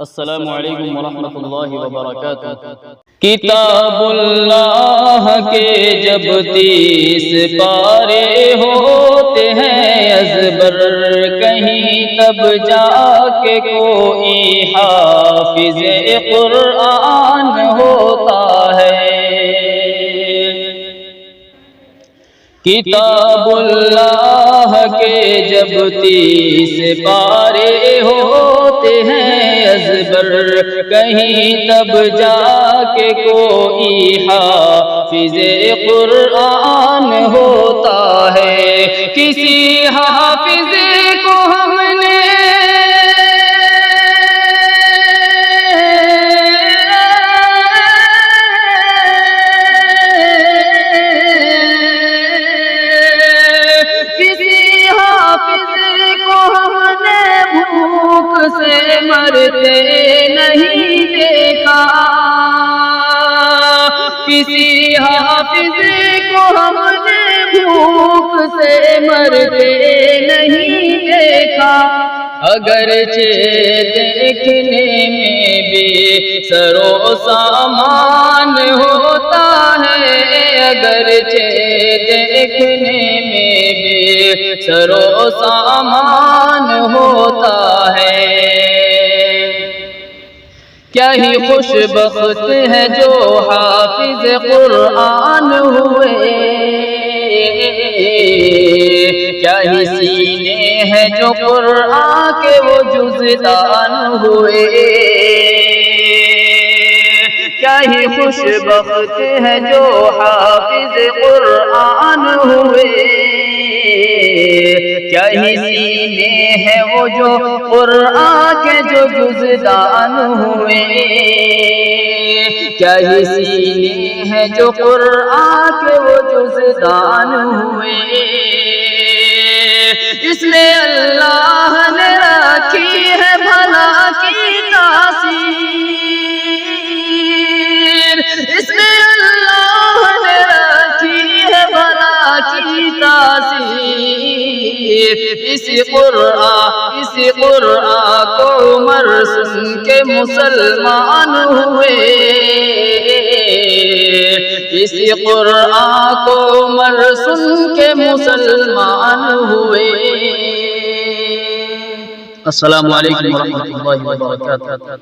السلام علیکم ورحمۃ اللہ وبرکاتہ۔ کتاب اللہ کے جب 30 پارے ہوتے ہیں ازبر، کہیں تب جا کے کوئی حافظ قرآن ہوتا ہے۔ کتاب اللہ کے جب 30 پارے ہوتے ہیں ازبر، کہیں تب جا کے کوئی حافظ قرآن ہوتا ہے۔ کسی حافظ کو ہم نے سے مرتے نہیں دیکھا، کسی حافظ کو ہم نے بھوک سے مرتے نہیں دیکھا۔ اگرچہ دیکھنے میں بھی سر و سامان ہوتا ہے، اگرچہ دیکھنے میں بھی سر و سامان ہوتا ہے۔ کیا ہی خوش بخت ہے جو حافظ قرآن ہوئے، کیا ہی سینے ہیں جو قرآن کے وہ جزدان ہوئے، کیا ہی خوش بخت ہے جو حافظ قرآن ہوئے، کیا ہی سینے ہیں وہ جو قرآن کے جو جزدان ہوئے، کیا ہی سینے ہیں جو قرآن کے وہ جزدان ہوئے۔ اس میں اللہ نے رکھی ہے بھلا کی تاثیر، اس میں اللہ نے رکھی ہے بھلا کی تاثیر۔ اسی قرآن کو عمر سن کے مسلمان ہوئے، اسی قرآن کو عمر سن کے مسلمان ہوئے۔ السلام علیکم ورحمۃ اللہ وبرکاتہ۔